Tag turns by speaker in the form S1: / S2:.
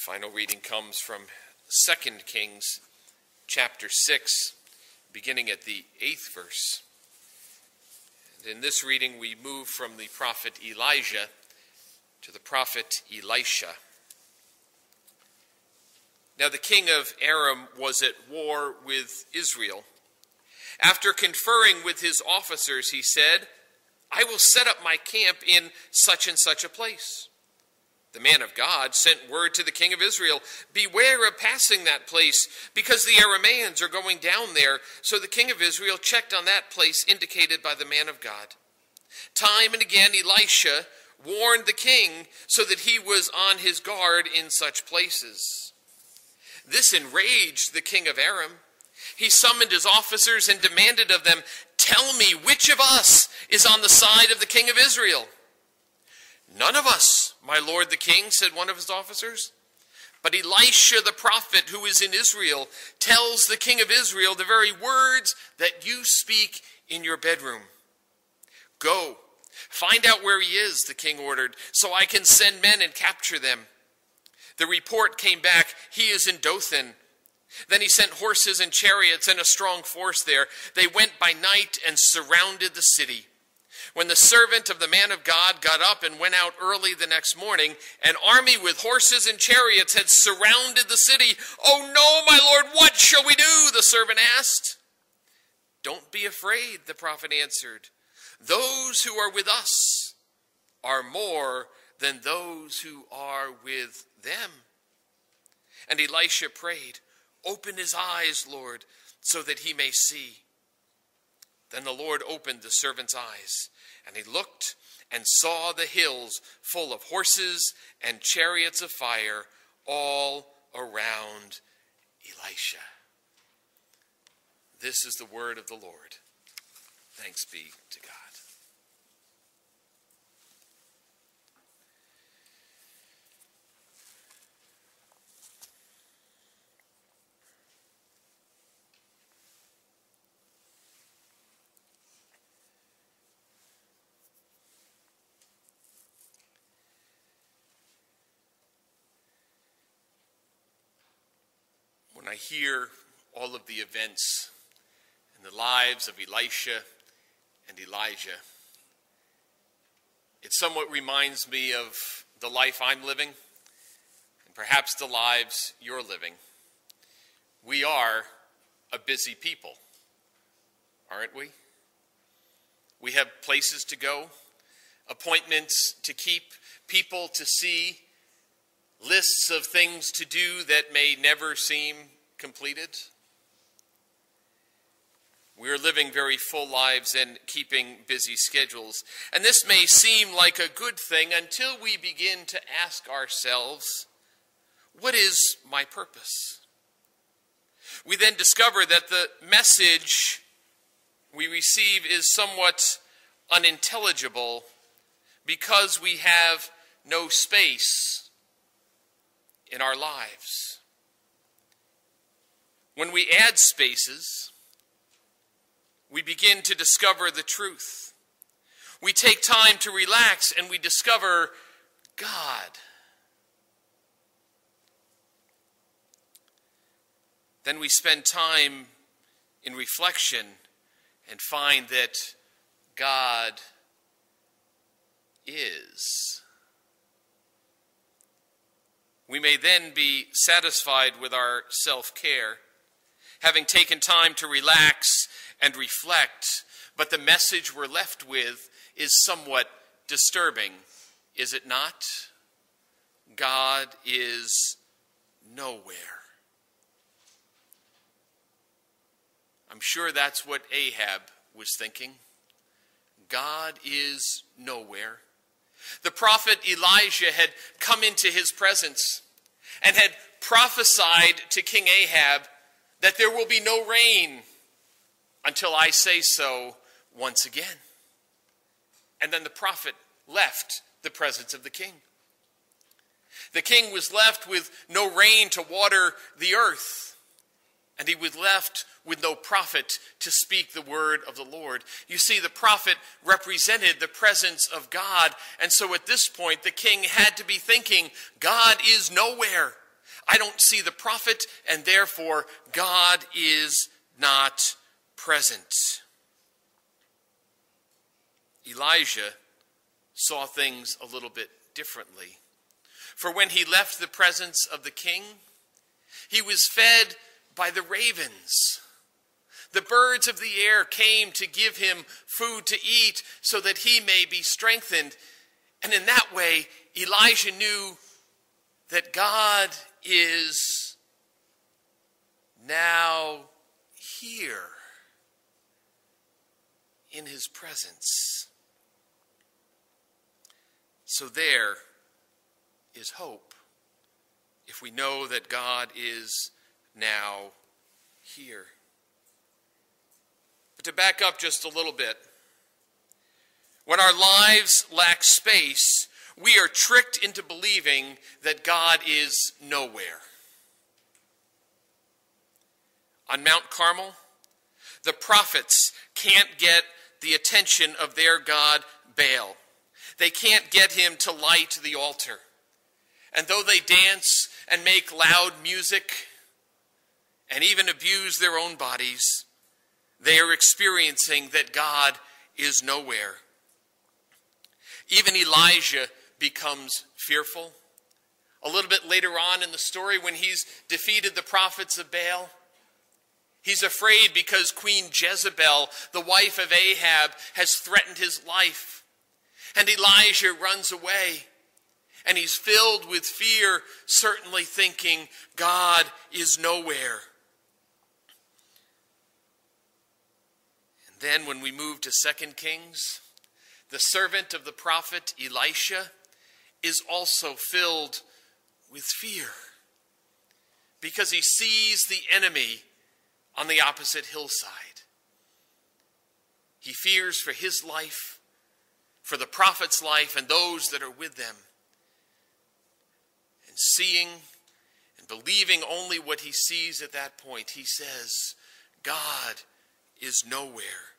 S1: Final reading comes from 2 Kings chapter 6, beginning at the 8th verse. And in this reading, we move from the prophet Elijah to the prophet Elisha. Now the king of Aram was at war with Israel. After conferring with his officers, he said, "I will set up my camp in such and such a place." The man of God sent word to the king of Israel, "Beware of passing that place, because the Arameans are going down there." So the king of Israel checked on that place indicated by the man of God. Time and again Elisha warned the king so that he was on his guard in such places. This enraged the king of Aram. He summoned his officers and demanded of them, "Tell me, which of us is on the side of the king of Israel?" "None of us, my lord the king," said one of his officers. "But Elisha the prophet, who is in Israel, tells the king of Israel the very words that you speak in your bedroom." "Go, find out where he is," the king ordered, "so I can send men and capture them." The report came back, "He is in Dothan." Then he sent horses and chariots and a strong force there. They went by night and surrounded the city. When the servant of the man of God got up and went out early the next morning, an army with horses and chariots had surrounded the city. "Oh no, my lord, what shall we do?" the servant asked. "Don't be afraid," the prophet answered. "Those who are with us are more than those who are with them." And Elisha prayed, "Open his eyes, Lord, so that he may see." Then the Lord opened the servant's eyes, and he looked and saw the hills full of horses and chariots of fire all around Elisha. This is the word of the Lord. Thanks be to God. When I hear all of the events in the lives of Elisha and Elijah, it somewhat reminds me of the life I'm living and perhaps the lives you're living. We are a busy people, aren't we? We have places to go, appointments to keep, people to see, lists of things to do that may never seem completed. We are living very full lives and keeping busy schedules. And this may seem like a good thing until we begin to ask ourselves, what is my purpose? We then discover that the message we receive is somewhat unintelligible because we have no space in our lives. When we add spaces, we begin to discover the truth. We take time to relax and we discover God. Then we spend time in reflection and find that God is. We may then be satisfied with our self-care, having taken time to relax and reflect, but the message we're left with is somewhat disturbing, is it not? God is nowhere. I'm sure that's what Ahab was thinking. God is nowhere. The prophet Elijah had come into his presence and had prophesied to King Ahab that there will be no rain until I say so once again. And then the prophet left the presence of the king. The king was left with no rain to water the earth, and he was left with no prophet to speak the word of the Lord. You see, the prophet represented the presence of God, and so at this point the king had to be thinking, God is nowhere. I don't see the prophet, and therefore God is not present. Elijah saw things a little bit differently. For when he left the presence of the king, he was fed by the ravens. The birds of the air came to give him food to eat so that he may be strengthened. And in that way, Elijah knew that God is now here in his presence. So there is hope if we know that God is now here. But to back up just a little bit, when our lives lack space, we are tricked into believing that God is nowhere. On Mount Carmel, the prophets can't get the attention of their god Baal. They can't get him to light the altar. And though they dance and make loud music and even abuse their own bodies, they are experiencing that God is nowhere. Even Elijah becomes fearful. A little bit later on in the story, when he's defeated the prophets of Baal, he's afraid because Queen Jezebel, the wife of Ahab, has threatened his life. And Elijah runs away. And he's filled with fear, certainly thinking God is nowhere. And then when we move to 2 Kings, the servant of the prophet Elisha is also filled with fear because he sees the enemy on the opposite hillside. He fears for his life, for the prophet's life, and those that are with them. And seeing and believing only what he sees at that point, he says, God is nowhere.